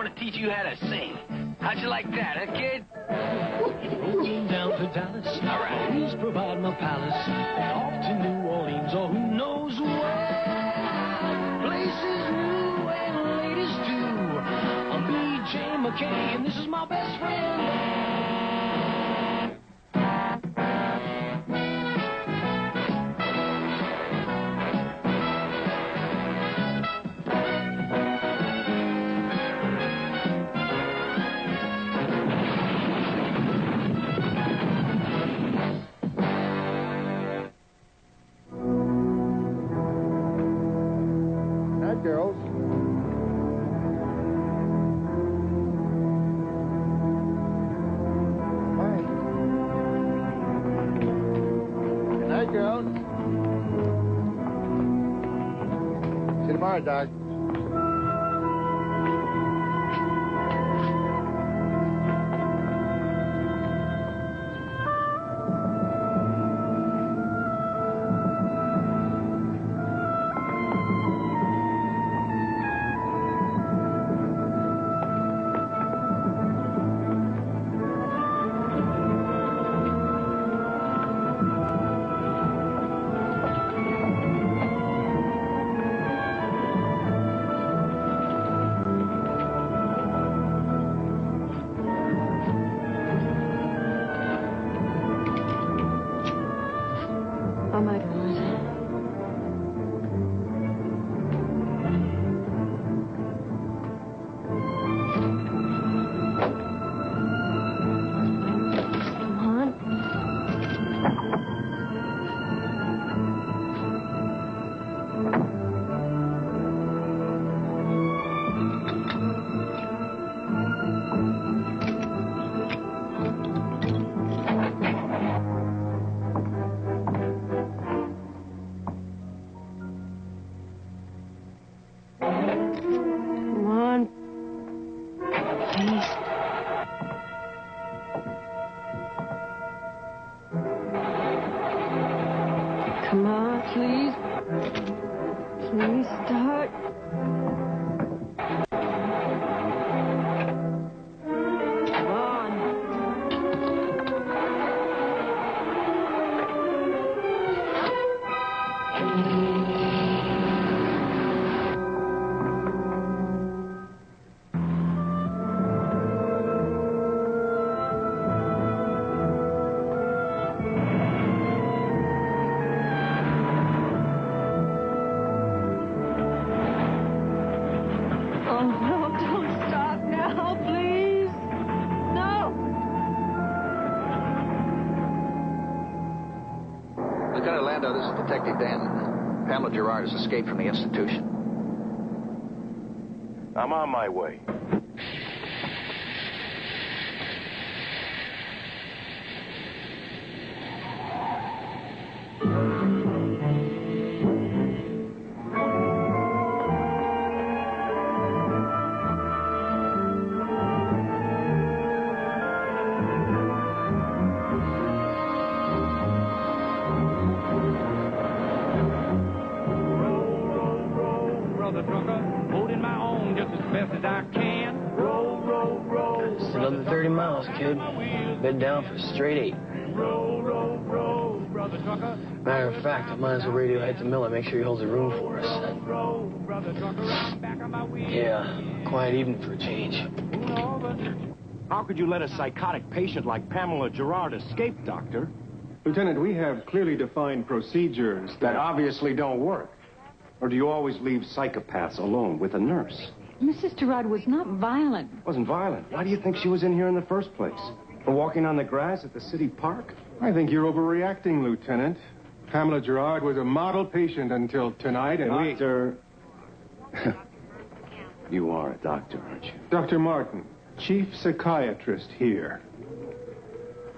going to teach you how to sing. How'd you like that, huh, kid? Rolling down to Dallas. All right. Please provide my palace. Off to New Orleans or who knows where. Places new and ladies too. I'm B.J. McKay and this is my best friend. Girls. Bye. Good night, girls. See you tomorrow, Doc. Oh, my God. Come on. Come on. Please. Come on, please. Please start. Come on. Oh, no, don't stop now, please. No. Lieutenant Lando, this is Detective Dan. Pamela Gerard has escaped from the institution. I'm on my way. Brother trucker, holding my own just as best as I can. Roll, roll, roll. Just another 30 miles, kid. Bed down for straight 8. Roll, roll, roll, brother trucker. Matter of fact, I might as well radio ahead to Miller, make sure he holds a room for us. Roll, brother trucker, I'm back on my wheel. Yeah, quiet evening for a change. How could you let a psychotic patient like Pamela Gerard escape, Doctor? Lieutenant, we have clearly defined procedures That obviously don't work. Or do you always leave psychopaths alone with a nurse? Mrs. Gerard was not violent. Wasn't violent. Why do you think she was in here in the first place? For walking on the grass at the city park? I think you're overreacting, Lieutenant. Pamela Gerard was a model patient until tonight, and Doctor... You are a doctor, aren't you? Dr. Martin, chief psychiatrist here.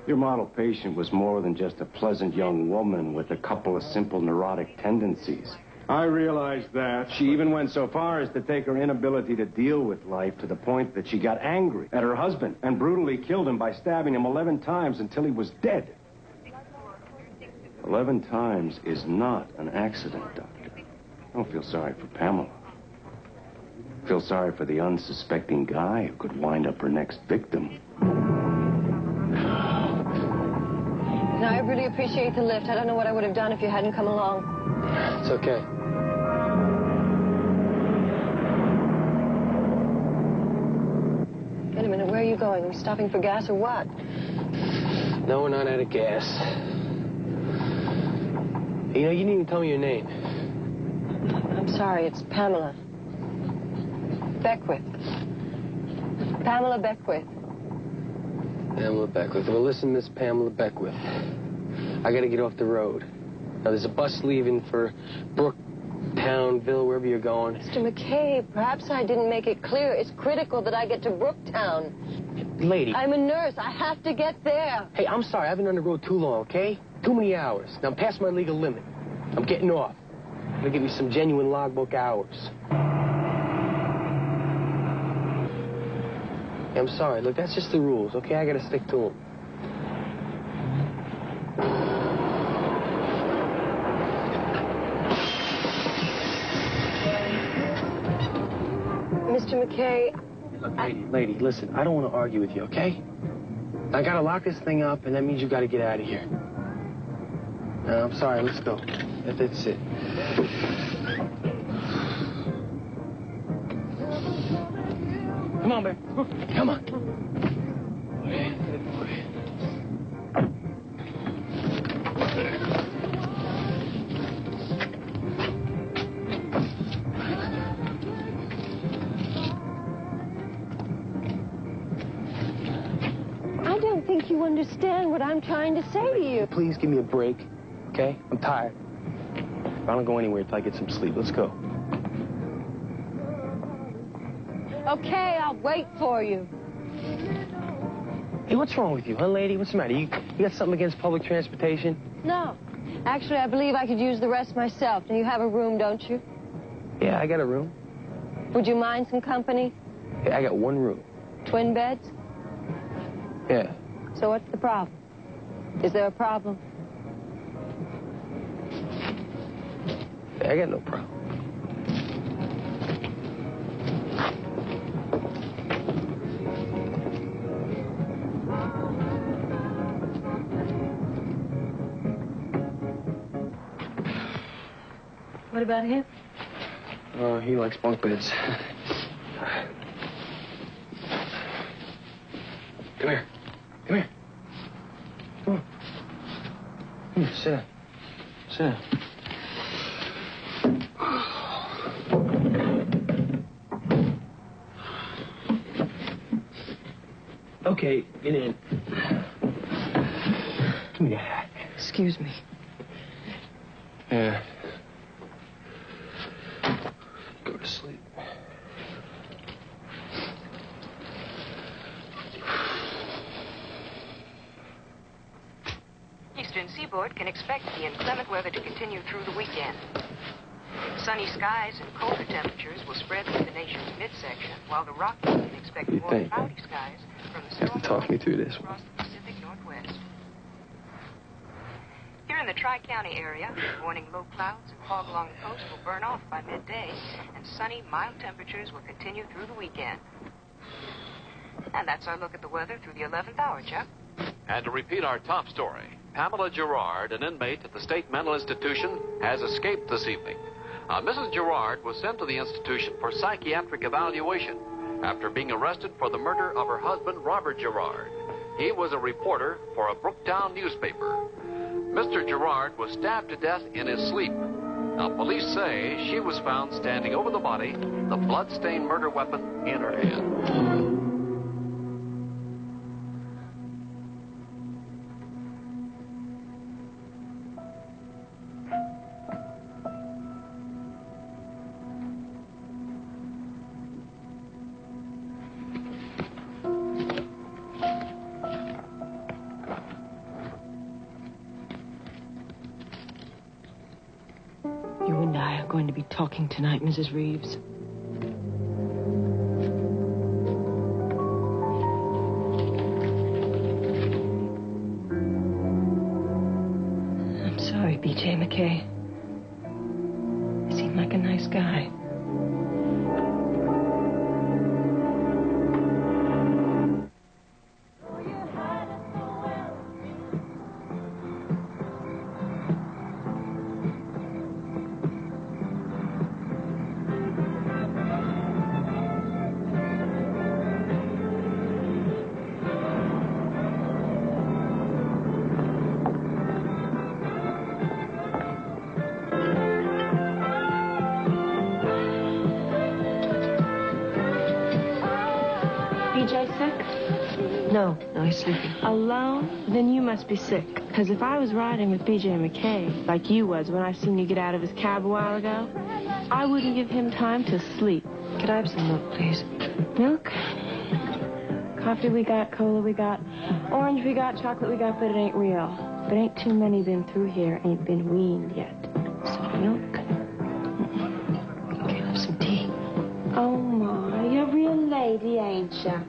Your model patient was more than just a pleasant young woman with a couple of simple neurotic tendencies. I realize that. She even went so far as to take her inability to deal with life to the point that she got angry at her husband and brutally killed him by stabbing him 11 times until he was dead. 11 times is not an accident, Doctor. Don't feel sorry for Pamela. Feel sorry for the unsuspecting guy who could wind up her next victim. No, I really appreciate the lift. I don't know what I would have done if you hadn't come along. It's okay. Wait a minute, where are you going? Are we stopping for gas or what? No, we're not out of gas. You know, you didn't even tell me your name. I'm sorry, it's Pamela. Beckwith. Pamela Beckwith. Pamela Beckwith. Well, listen, Miss Pamela Beckwith. I gotta get off the road. Now, there's a bus leaving for Brooktownville, wherever you're going. Mr. McKay, perhaps I didn't make it clear. It's critical that I get to Brooktown. Lady. I'm a nurse. I have to get there. Hey, I'm sorry. I've been on the road too long, okay? Too many hours. Now, I'm past my legal limit. I'm getting off. I'm gonna give you some genuine logbook hours. I'm sorry. Look, that's just the rules, okay? I gotta stick to them. Mr. McKay... Look, lady, listen. I don't want to argue with you, okay? I gotta lock this thing up, and that means you gotta get out of here. I'm sorry. Let's go. That's it. Come on, babe. Come on. I don't think you understand what I'm trying to say to you. Please give me a break, okay? I'm tired. I don't go anywhere until I get some sleep. Let's go. Okay, I'll wait for you. Hey, what's wrong with you, huh, lady? What's the matter? You got something against public transportation? No. Actually, I believe I could use the rest myself. Now, you have a room, don't you? Yeah, I got a room. Would you mind some company? Hey, I got one room. Twin beds? Yeah. So what's the problem? Is there a problem? Hey, I got no problem. What about him? He likes bunk beds. Come here. Come here. Come on. Come here, sit down. Sit down. Okay, get in. Give me the hat. Excuse me. Yeah. Go to sleep. Eastern seaboard can expect the inclement weather to continue through the weekend. Sunny skies and colder temperatures will spread through the nation's midsection, while the Rockies can expect more cloudy skies from the storm Talk me through this across the Pacific Northwest. Here in the Tri-County area, morning low clouds and fog along the coast will burn off by midday, and sunny, mild temperatures will continue through the weekend. And that's our look at the weather through the 11th hour, Chuck. And to repeat our top story, Pamela Gerard, an inmate at the State Mental Institution, has escaped this evening. Mrs. Gerard was sent to the institution for psychiatric evaluation after being arrested for the murder of her husband, Robert Gerard. He was a reporter for a Brooktown newspaper. Mr. Gerard was stabbed to death in his sleep. Now, police say she was found standing over the body, the blood-stained murder weapon in her hand. You and I are going to be talking tonight, Mrs. Reeves. I'm sorry, B.J. McKay. You seem like a nice guy. BJ sick? No, he's sleeping. Alone? Then you must be sick. Because if I was riding with BJ McKay, like you was when I seen you get out of his cab a while ago, I wouldn't give him time to sleep. Could I have some milk, please? Milk? Coffee we got, cola we got, orange we got, chocolate we got, but it ain't real. But ain't too many been through here, ain't been weaned yet. Some milk? Okay, have some tea. Oh, Ma, you're a real lady, ain't ya?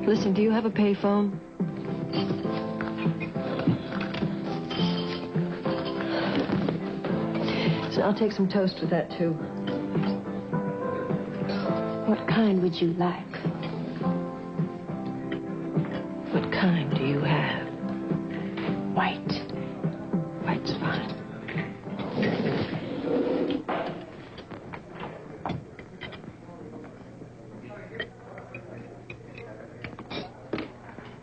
Listen, do you have a payphone? So I'll take some toast with that, too. What kind would you like? What kind do you have? White. White's fine.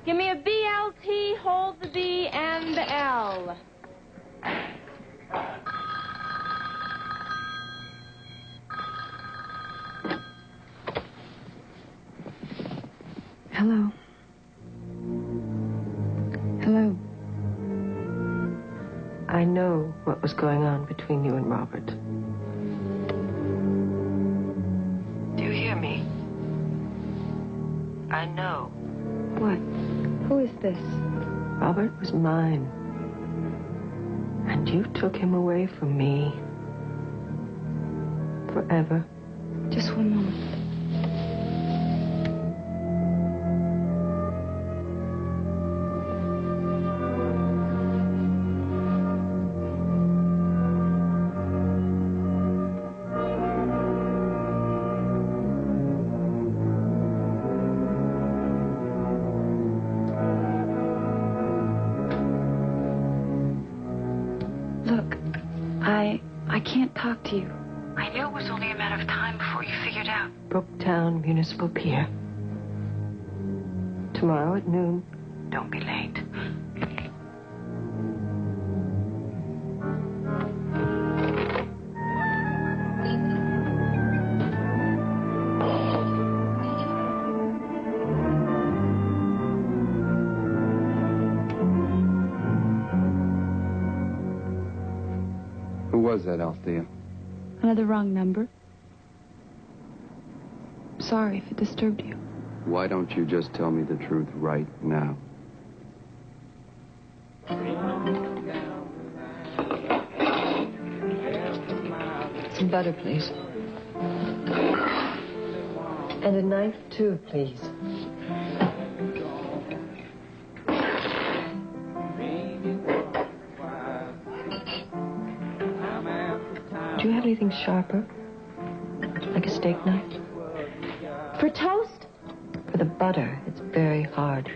Give me a BLT, hold the B and the L. Hello. Hello. I know what was going on between you and Robert. Do you hear me? I know. What? Who is this? Robert was mine. And you took him away from me. Forever. Just one moment. I can't talk to you. I knew it was only a matter of time before you figured out. Brooktown Municipal Pier. Tomorrow at noon. Don't be late. Who was that, Althea? Another wrong number. Sorry if it disturbed you. Why don't you just tell me the truth right now? Some butter, please. And a knife, too, please. Do you have anything sharper? Like a steak knife? For toast? For the butter, it's very hard.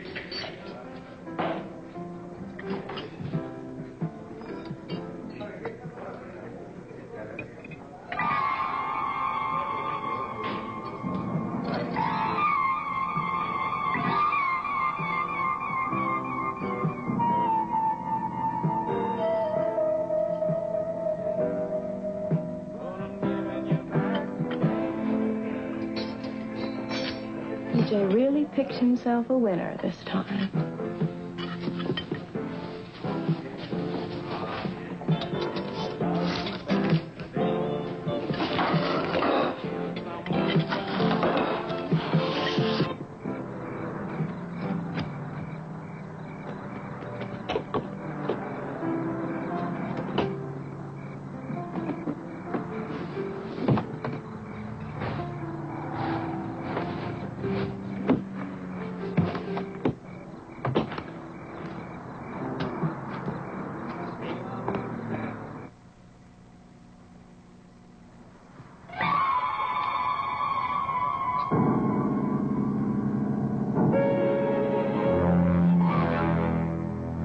BJ really picked himself a winner this time.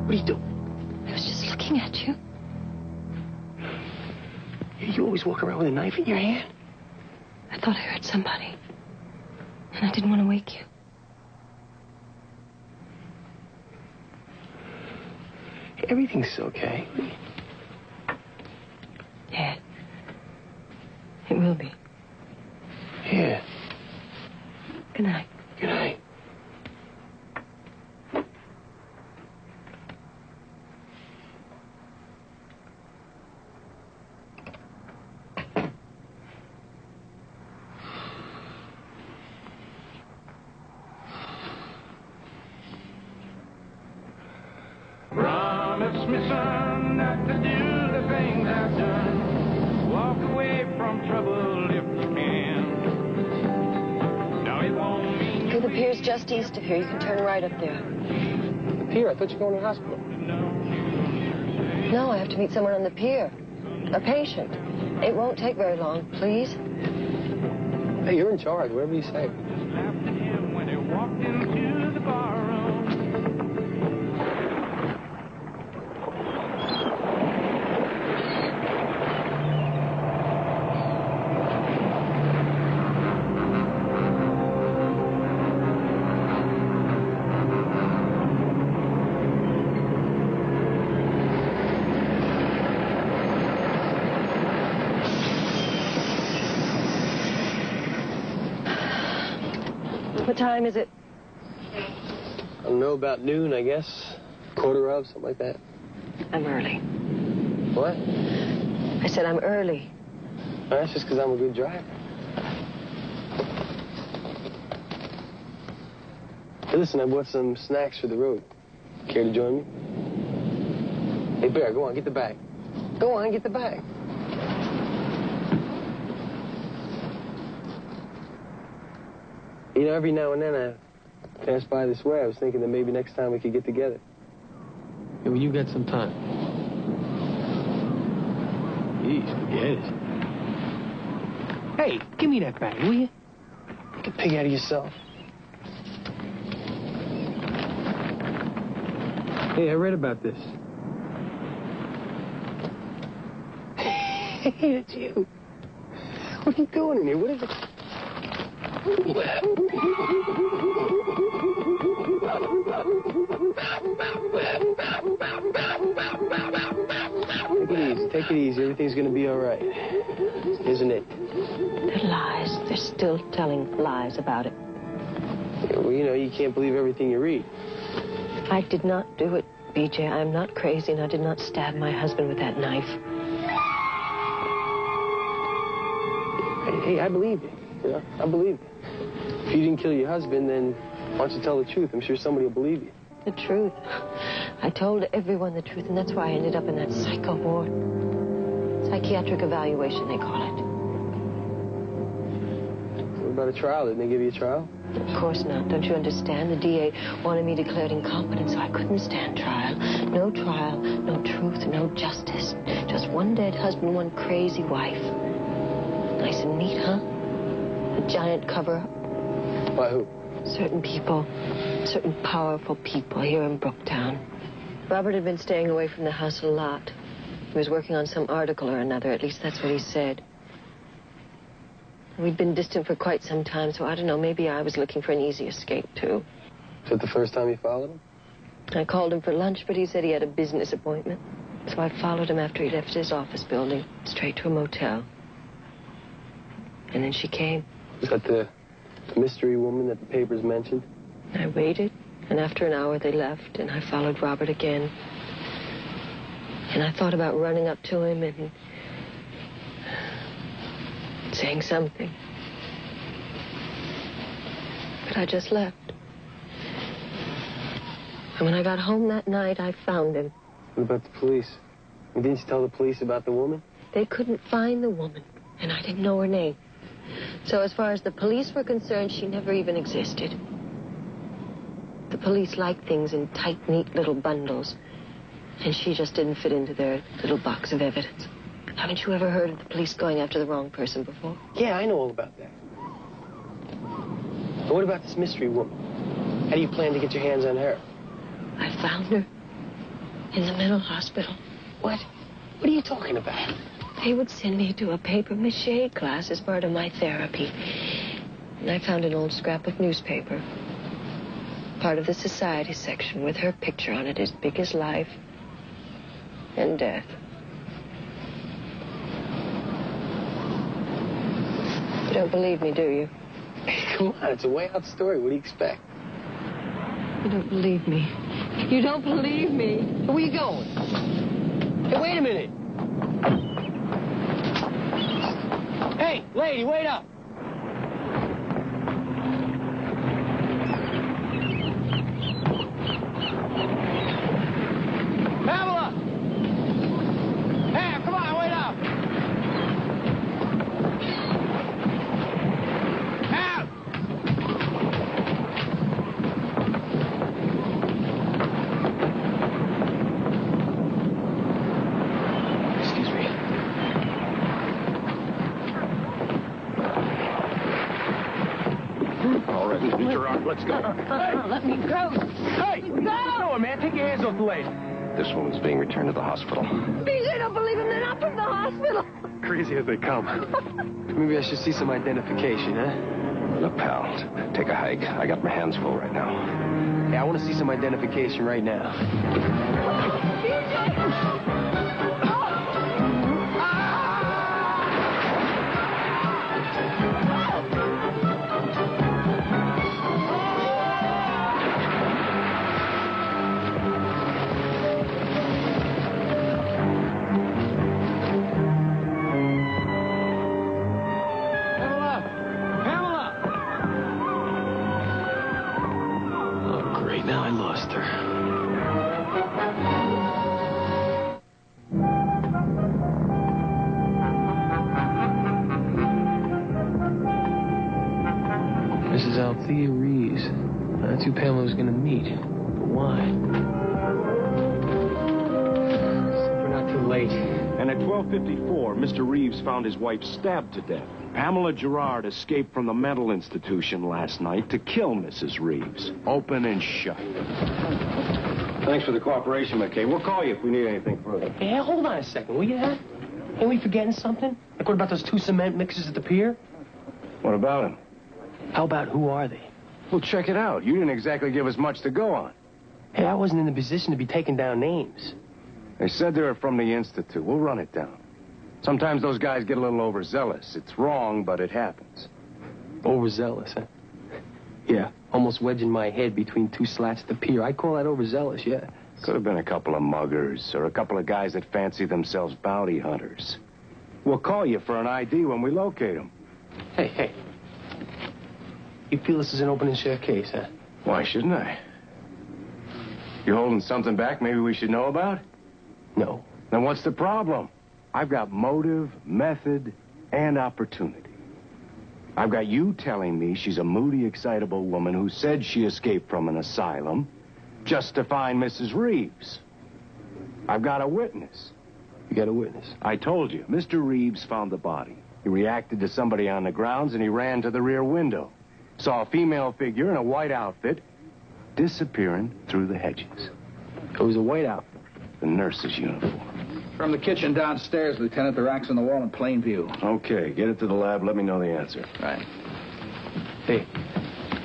What are you doing? I was just looking at you. You always walk around with a knife in your hand? I thought I heard somebody. And I didn't want to wake you. Everything's okay. Yeah. It will be. Yeah. Good night. Good night. Promise me, son, not to do the things I've done. Walk away from trouble if you can. Now it won't mean Okay, the pier's just east of here. You can turn right up there. The pier? I thought you were going to the hospital. No, I have to meet someone on the pier. A patient. It won't take very long, please. Hey, you're in charge. Whatever you say. laughed at him when he walked into the bar room. What time is it? I don't know, about noon, I guess. Quarter of, something like that. I'm early. What? I said I'm early. Well, that's just because I'm a good driver. Hey, listen, I bought some snacks for the road. Care to join me? Hey, Bear, go on, get the bag. Go on, get the bag. You know, every now and then I pass by this way. I was thinking that maybe next time we could get together. Yeah, well, you got some time. Jeez, forget it. Hey, give me that bag, will you? Get a pig out of yourself. Hey, I read about this. Hey, it's you. What are you doing in here? What is it? Take it easy. Take it easy. Everything's going to be all right. Isn't it? They're lies. They're still telling lies about it. Yeah, well, you know, you can't believe everything you read. I did not do it, BJ. I am not crazy, and I did not stab my husband with that knife. Hey, I believe you. You know, I believe you. If you didn't kill your husband, then why don't you tell the truth? I'm sure somebody will believe you. The truth. I told everyone the truth, and that's why I ended up in that psycho ward. Psychiatric evaluation, they call it. What about a trial? Didn't they give you a trial? Of course not. Don't you understand? The DA wanted me declared incompetent, so I couldn't stand trial. No trial, no truth, no justice. Just one dead husband, one crazy wife. Nice and neat, huh? A giant cover-up. By who? Certain people, certain powerful people here in Brooktown. Robert had been staying away from the house a lot. He was working on some article or another. At least that's what he said. We'd been distant for quite some time, so I don't know, maybe I was looking for an easy escape, too. Is that the first time you followed him? I called him for lunch, but he said he had a business appointment. So I followed him after he left his office building, straight to a motel. And then she came. Was that the mystery woman that the papers mentioned? I waited, and after an hour they left, and I followed Robert again. And I thought about running up to him and saying something. But I just left. And when I got home that night, I found him. What about the police? Didn't you tell the police about the woman? They couldn't find the woman, and I didn't know her name. So as far as the police were concerned, she never even existed. The police like things in tight, neat little bundles. And she just didn't fit into their little box of evidence. Haven't you ever heard of the police going after the wrong person before? Yeah, I know all about that. But what about this mystery woman? How do you plan to get your hands on her? I found her in the mental hospital. What? What are you talking about? They would send me to a paper mache class as part of my therapy. And I found an old scrap of newspaper. Part of the society section with her picture on it as big as life and death. But don't believe me, do you? Come on, it's a way out story. What do you expect? You don't believe me. You don't believe me. Where are you going? Hey, wait a minute. Hey, lady, wait up. Pamela! Hey, come on, wait up. Pam! Excuse me. All right, Mr. Gerard, let's go. Let me go. Hey! No, man, take your hands off the lady. This woman's being returned to the hospital. Please, I don't believe him. They're not from the hospital. Crazy as they come. Maybe I should see some identification, huh? Look, pal, take a hike. I got my hands full right now. Yeah, I want to see some identification right now. Now I lost her. Mrs. Althea Reeves. That's who Pamela was going to meet. But why? We're not too late. And at 12:54, Mr. Reeves found his wife stabbed to death. Pamela Gerard escaped from the mental institution last night to kill Mrs. Reeves. Open and shut. Thanks for the cooperation, McKay. We'll call you if we need anything further. Hey, hold on a second, will you? Ain't we forgetting something? Like, what about those 2 cement mixers at the pier? What about them? How about who are they? Well, check it out. You didn't exactly give us much to go on. Hey, I wasn't in the position to be taking down names. They said they were from the Institute. We'll run it down. Sometimes those guys get a little overzealous. It's wrong, but it happens. Overzealous, huh? Yeah, almost wedging my head between 2 slats at the pier. I'd call that overzealous, yeah. Could have been a couple of muggers or a couple of guys that fancy themselves bounty hunters. We'll call you for an ID when we locate them. Hey. You feel this is an open and share case, huh? Why shouldn't I? You holding something back maybe we should know about? No. Then what's the problem? I've got motive, method, and opportunity. I've got you telling me she's a moody, excitable woman who said she escaped from an asylum just to find Mrs. Reeves. I've got a witness. You got a witness? I told you. Mr. Reeves found the body. He reacted to somebody on the grounds, and he ran to the rear window. Saw a female figure in a white outfit disappearing through the hedges. It was a white outfit? The nurse's uniform. From the kitchen downstairs, Lieutenant. The rack's on the wall in plain view. Okay, get it to the lab. Let me know the answer. Right. Hey,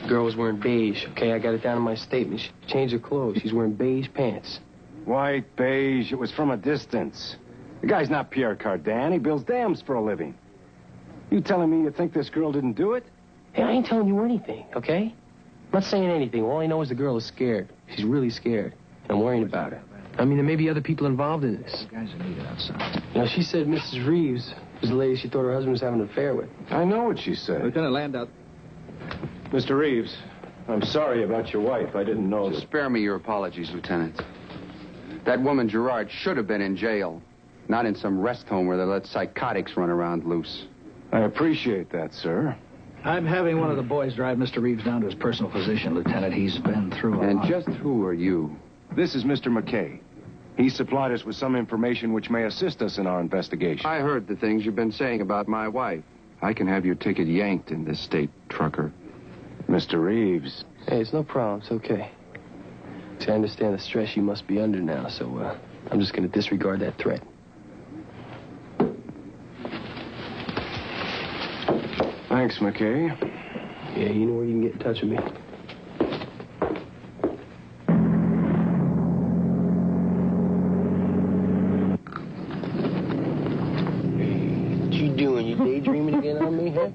girl was wearing beige, okay? I got it down in my statement. She changed her clothes. She's wearing beige pants. White, beige. It was from a distance. The guy's not Pierre Cardin. He builds dams for a living. You telling me you think this girl didn't do it? Hey, I ain't telling you anything, okay? I'm not saying anything. All I know is the girl is scared. She's really scared. And I'm worrying about her. I mean, there may be other people involved in this. The guys are needed outside. You know, she said Mrs. Reeves was the lady she thought her husband was having an affair with. I know what she said. Lieutenant Landau. Mr. Reeves, I'm sorry about your wife. I didn't know that... Spare me your apologies, Lieutenant. That woman, Gerard, should have been in jail, not in some rest home where they let psychotics run around loose. I appreciate that, sir. I'm having one of the boys drive Mr. Reeves down to his personal physician, Lieutenant. He's been through a lot. Just who are you? This is Mr. McKay. He supplied us with some information which may assist us in our investigation. I heard the things you've been saying about my wife. I can have your ticket yanked in this state, trucker. Mr. Reeves. Hey, it's no problem. It's okay. See, I understand the stress you must be under now, so I'm just going to disregard that threat. Thanks, McKay. Yeah, you know where you can get in touch with me. What you doing? You daydreaming again on me? huh?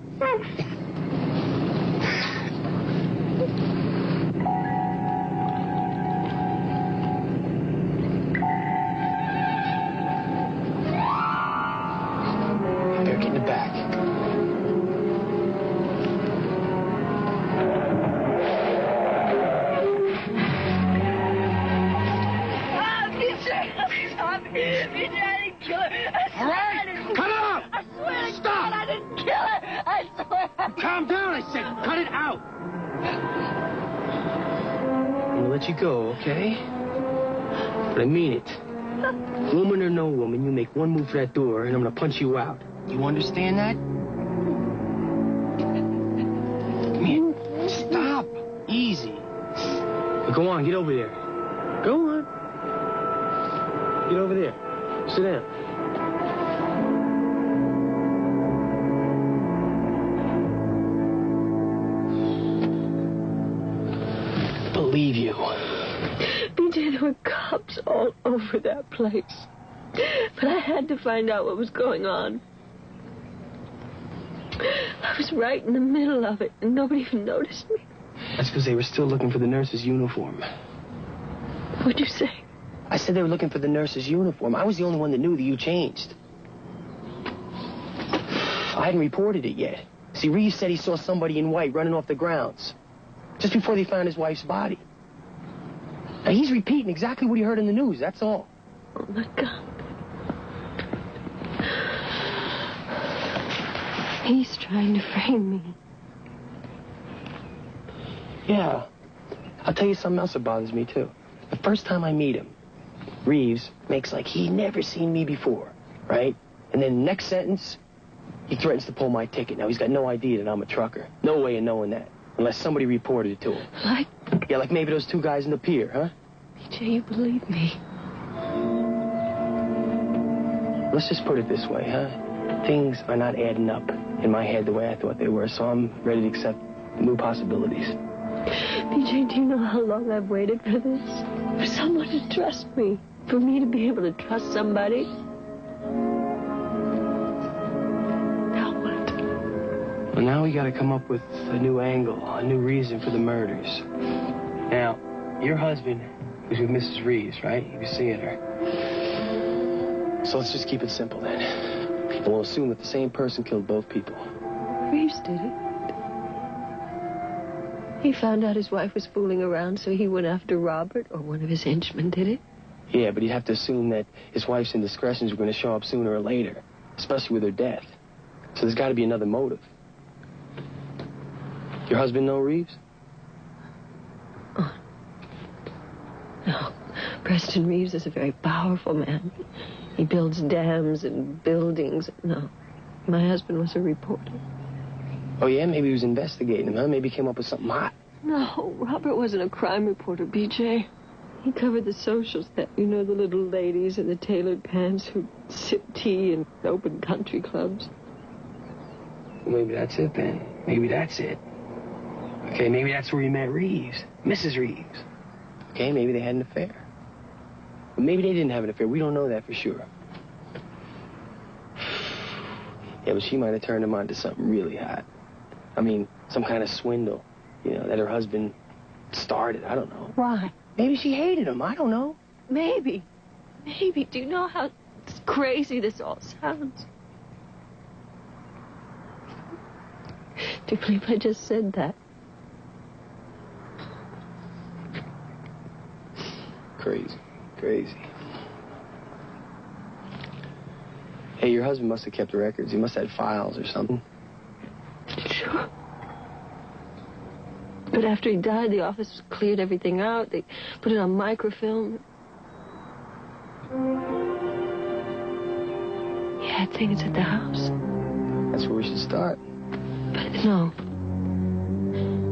Better get in the back. BJ, I didn't kill her. All right, cut out. I swear to God, I didn't kill her. I swear. Calm down, I said. Cut it out. I'm gonna let you go, okay? But I mean it. Woman or no woman, you make one move to that door, and I'm gonna punch you out. You understand that? Come here. Stop. Easy. Now go on, get over there. Go on. Get over there. Sit down. Believe you. BJ, there were cops all over that place. But I had to find out what was going on. I was right in the middle of it, and nobody even noticed me. That's because they were still looking for the nurse's uniform. What'd you say? I said they were looking for the nurse's uniform. I was the only one that knew that you changed. I hadn't reported it yet. See, Reeves said he saw somebody in white running off the grounds just before they found his wife's body. Now, he's repeating exactly what he heard in the news, that's all. Oh, my God. He's trying to frame me. Yeah. I'll tell you something else that bothers me, too. The first time I meet him, Reeves makes like he'd never seen me before, right? And then next sentence, he threatens to pull my ticket. Now, he's got no idea that I'm a trucker. No way of knowing that, unless somebody reported it to him. Like? Yeah, like maybe those two guys in the pier, huh? BJ, you believe me. Let's just put it this way, huh? Things are not adding up in my head the way I thought they were, so I'm ready to accept new possibilities. BJ, do you know how long I've waited for this? For someone to trust me. For me to be able to trust somebody. Now what? Well, now we gotta come up with a new angle, a new reason for the murders. Now, your husband was with Mrs. Reeves, right? He was seeing her. So let's just keep it simple then. And we'll assume that the same person killed both people. Reeves did it. He found out his wife was fooling around, so he went after Robert, or one of his henchmen did it. Yeah, but you'd have to assume that his wife's indiscretions were going to show up sooner or later, especially with her death. So there's got to be another motive. Your husband know Reeves? Oh. No. Preston Reeves is a very powerful man. He builds dams and buildings. No. My husband was a reporter. Oh, yeah? Maybe he was investigating him, huh? Maybe he came up with something hot. No, Robert wasn't a crime reporter, BJ. He covered the socials that, you know, the little ladies in the tailored pants who sip tea in open country clubs. Well, maybe that's it, then. Maybe that's it. Okay, maybe that's where he met Reeves. Mrs. Reeves. Okay, maybe they had an affair. But maybe they didn't have an affair. We don't know that for sure. Yeah, but she might have turned him on to something really hot. I mean, some kind of swindle, you know, that her husband started. I don't know. Why? Maybe she hated him. I don't know. Maybe. Maybe. Do you know how crazy this all sounds? Do you believe I just said that? Crazy. Crazy. Hey, your husband must have kept records. He must have had files or something. Sure. But after he died, the office cleared everything out. They put it on microfilm. He had things at the house. That's where we should start. But no.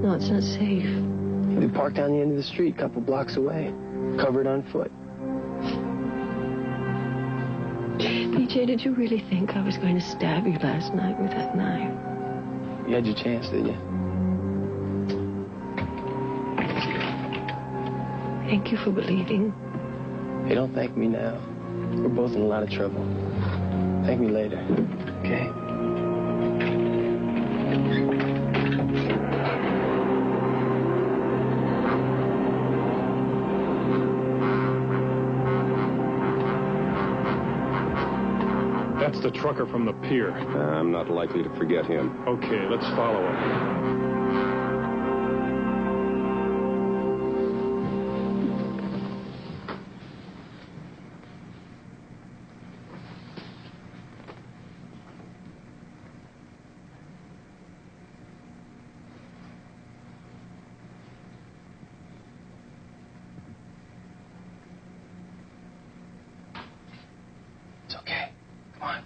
No, it's not safe. He'd be parked down the end of the street, a couple blocks away, covered on foot. BJ, did you really think I was going to stab you last night with that knife? You had your chance, didn't you? Thank you for believing. Hey, don't thank me now. We're both in a lot of trouble. Thank me later, okay? That's the trucker from the pier. I'm not likely to forget him. Okay, let's follow him. It's okay. Come on.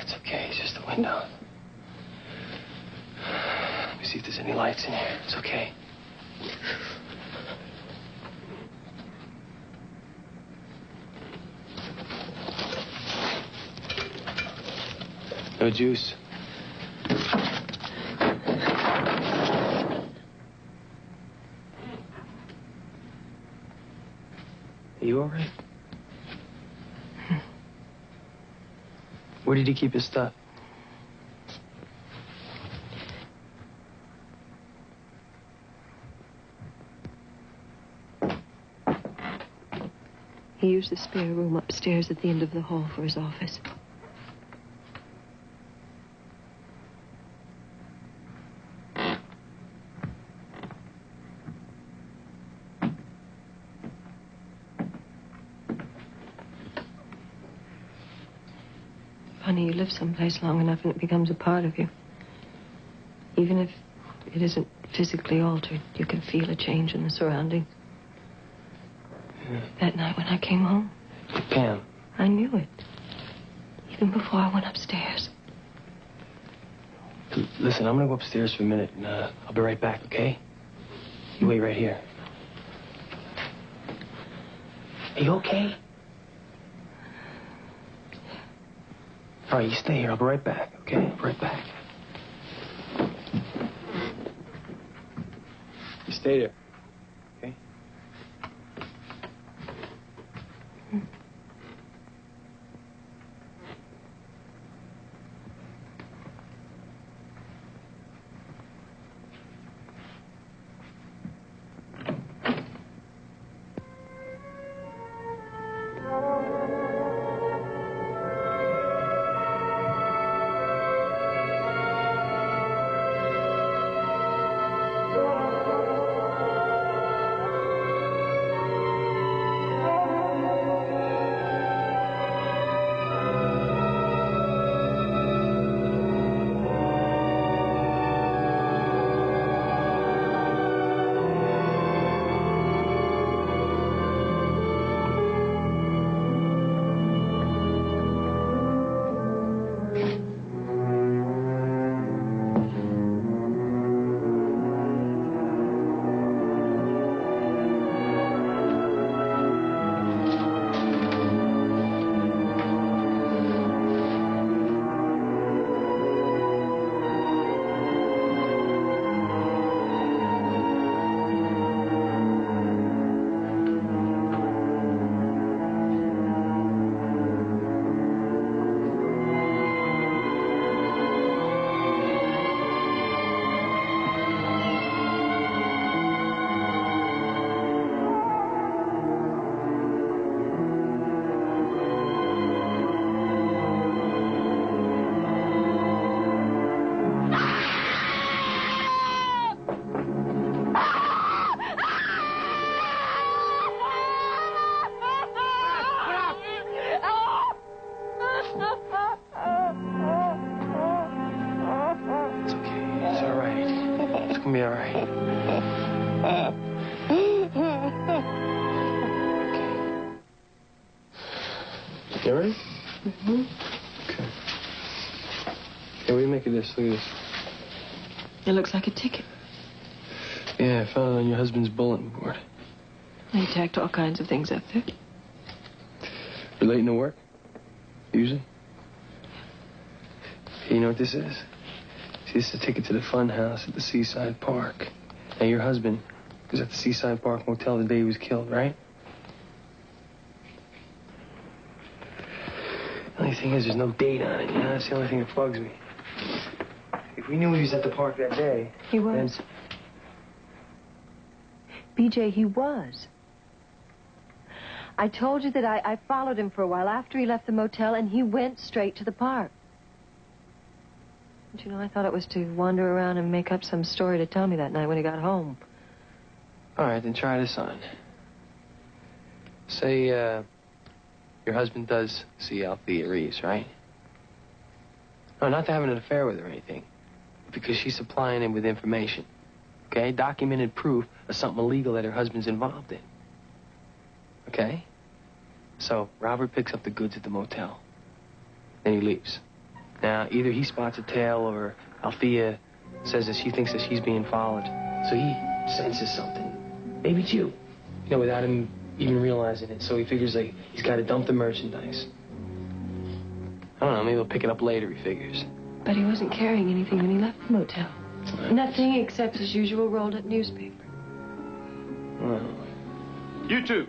It's okay. It's just the window. Let me see if there's any lights in here. It's okay. No juice. Are you all right? Where did he keep his stuff? He used the spare room upstairs at the end of the hall for his office. Funny, you live someplace long enough and it becomes a part of you. Even if it isn't physically altered, you can feel a change in the surroundings. That night when I came home, Pam. I knew it. Even before I went upstairs. Listen, I'm gonna go upstairs for a minute and I'll be right back, okay? You wait right here. Are you okay? All right, you stay here. I'll be right back, okay? I'll be right back. You stay there, okay? gonna be all right. Okay. You ready? Mm-hmm. Okay. Hey, what do you make of this? Look at this. It looks like a ticket. Yeah, I found it on your husband's bulletin board. They tacked all kinds of things up there. Relating to work? Usually? Hey, you know what this is? See, this is a ticket to the fun house at the Seaside Park. Now, your husband was at the Seaside Park Motel the day he was killed, right? thing is, there's no date on it, you know? That's the only thing that bugs me. If we knew he was at the park that day... He was. BJ, he was. I told you that I followed him for a while after he left the motel, and he went straight to the park. But, you know, I thought it was to wander around and make up some story to tell me that night when he got home. All right, then try this on. Say, your husband does see Althea Reeves, right? No, not to having an affair with her or anything. Because she's supplying him with information. Okay? Documented proof of something illegal that her husband's involved in. Okay? So, Robert picks up the goods at the motel. Then he leaves. Now, either he spots a tail or Althea says that she thinks that she's being followed. So he senses something. Maybe it's you. You know, without him even realizing it. So he figures, like, he's got to dump the merchandise. I don't know, maybe he'll pick it up later, he figures. But he wasn't carrying anything when he left the motel. Nothing except his usual rolled-up newspaper. Well... You two.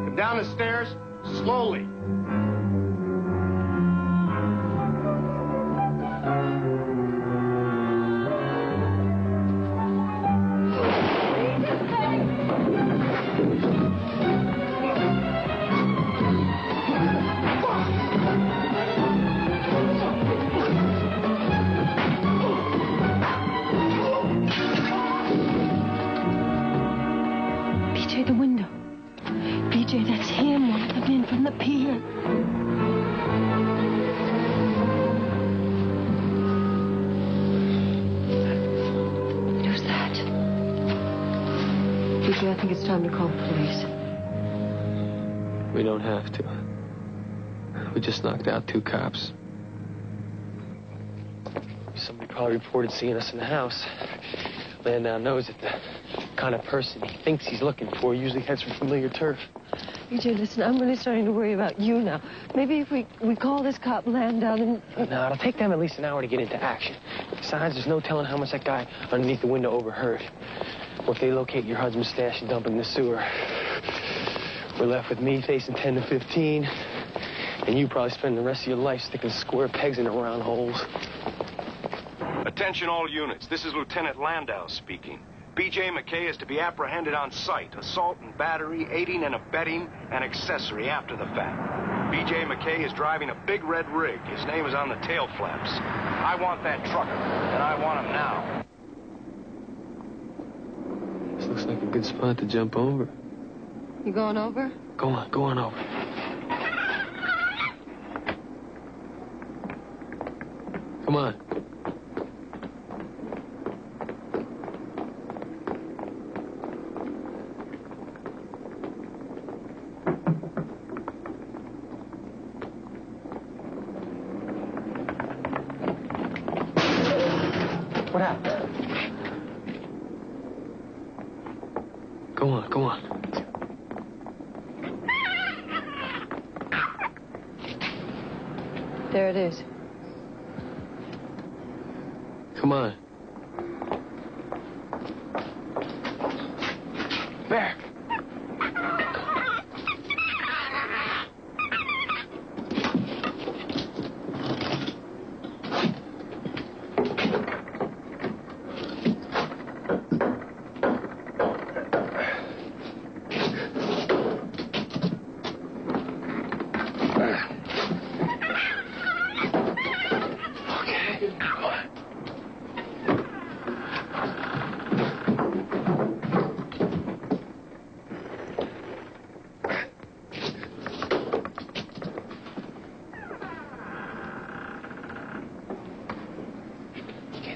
Come down the stairs, slowly. The window. BJ, that's him, one of the men from the pier. Who's that? BJ, I think it's time to call the police. We don't have to. We just knocked out 2 cops. Somebody probably reported seeing us in the house. Landau knows that the kind of person he thinks he's looking for usually heads for familiar turf. BJ, listen, I'm really starting to worry about you now. Maybe if we call this cop Landau, then... No, it'll take them at least an hour to get into action. Besides, there's no telling how much that guy underneath the window overheard. Or if they locate your husband's stash and dump it in the sewer. We're left with me facing 10 to 15, and you probably spend the rest of your life sticking square pegs into round holes. Attention all units. This is Lieutenant Landau speaking. B.J. McKay is to be apprehended on site. Assault and battery, aiding and abetting, and accessory after the fact. B.J. McKay is driving a big red rig. His name is on the tail flaps. I want that trucker, and I want him now. This looks like a good spot to jump over. You going over? Go on over. Come on. What happened? Go on. There it is. Come on. Bear.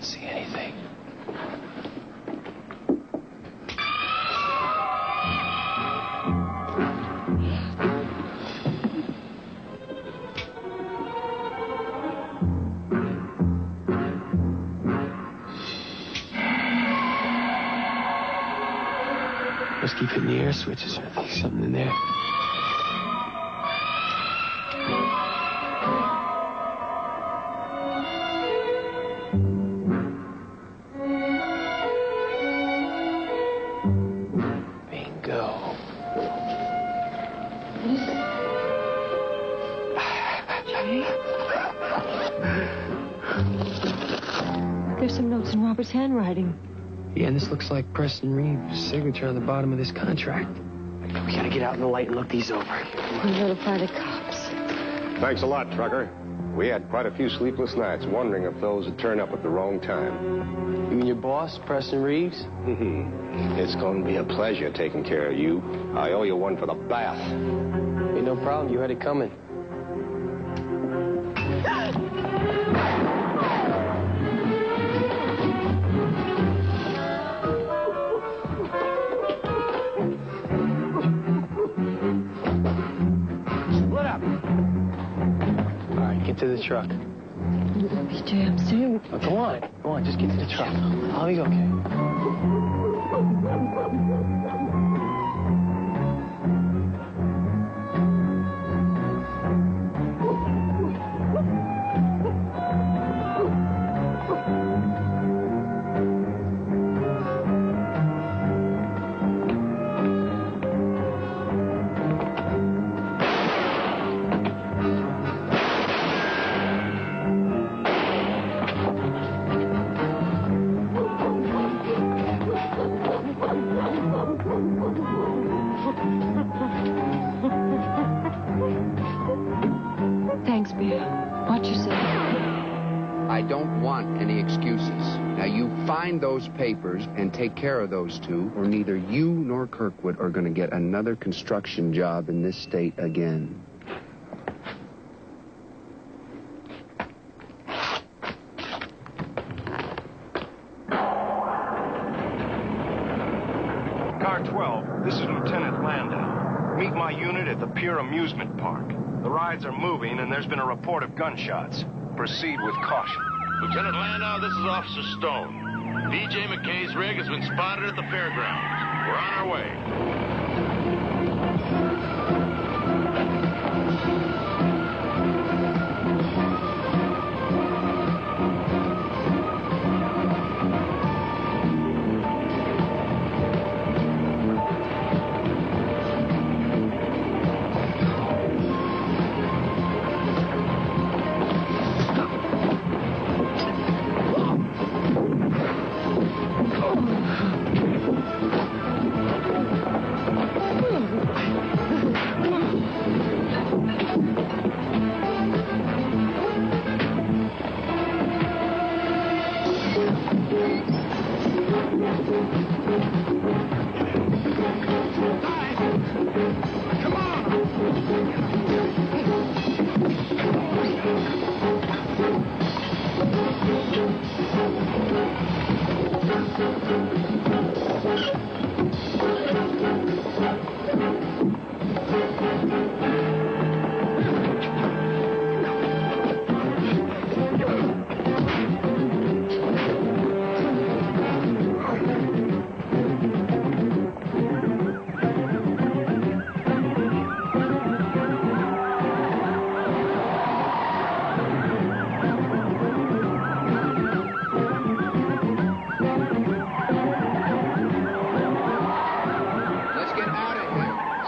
See anything. Let's keep hitting the air switches. I think something in there. okay? There's some notes in Robert's handwriting. Yeah, and this looks like Preston Reeves' signature on the bottom of this contract. We gotta get out in the light and look these over. We'll notify the cops. Thanks a lot, trucker. We had quite a few sleepless nights wondering if those had turned up at the wrong time. You mean your boss, Preston Reeves? It's going to be a pleasure taking care of you. I owe you one for the bath. Ain't no problem. You had it coming. Split up. All right, get to the truck. BJ, I'm serious. Oh, go on. Go on, just get to the truck. I'll be okay. Thanks, Bear. Watch yourself. I don't want any excuses. Now, you find those papers and take care of those two, or neither you nor Kirkwood are going to get another construction job in this state again. Car 12, this is Lieutenant Landau. Meet my unit at the Pier Amusement Park. The rides are moving, and there's been a report of gunshots. Proceed with caution. Lieutenant Landau, this is Officer Stone. B.J. McKay's rig has been spotted at the fairgrounds. We're on our way.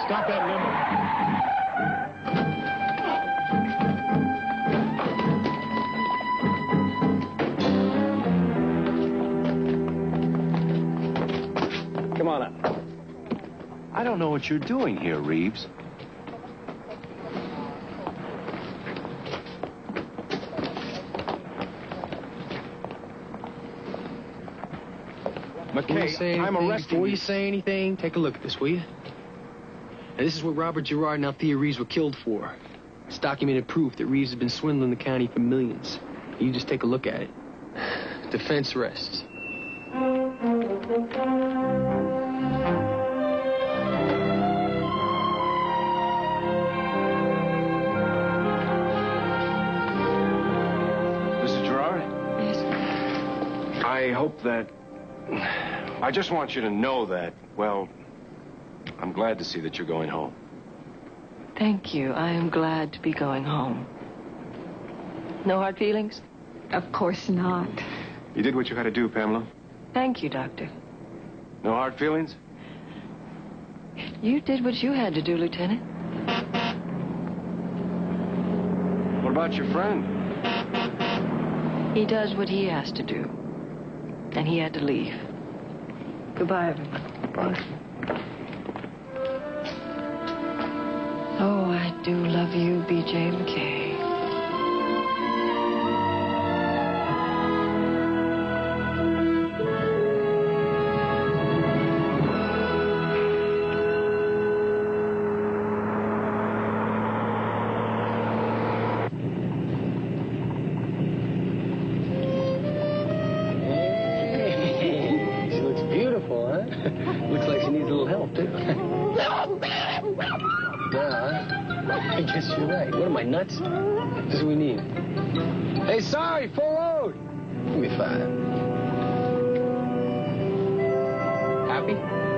Stop that limo. Come on up. I don't know what you're doing here, Reeves. McKay, I'm arresting Before you. you say anything, take a look at this, will you? Now, this is what Robert Gerard and Althea Reeves were killed for. It's documented proof that Reeves has been swindling the county for millions. You just take a look at it. Defense rests. Mrs. Gerard? Yes. I hope that... I just want you to know that, well, I'm glad to see that you're going home. Thank you. I am glad to be going home. No hard feelings? Of course not. You did what you had to do, Pamela. Thank you, Doctor. No hard feelings? You did what you had to do, Lieutenant. What about your friend? He does what he has to do. And he had to leave. Goodbye, everyone. Bye. Oh, I do love you, B.J. McKay. Looks like she needs a little help, too. I guess you're right. What am I, nuts? This is what we need. Hey, sorry, full load. Give me 5. Happy?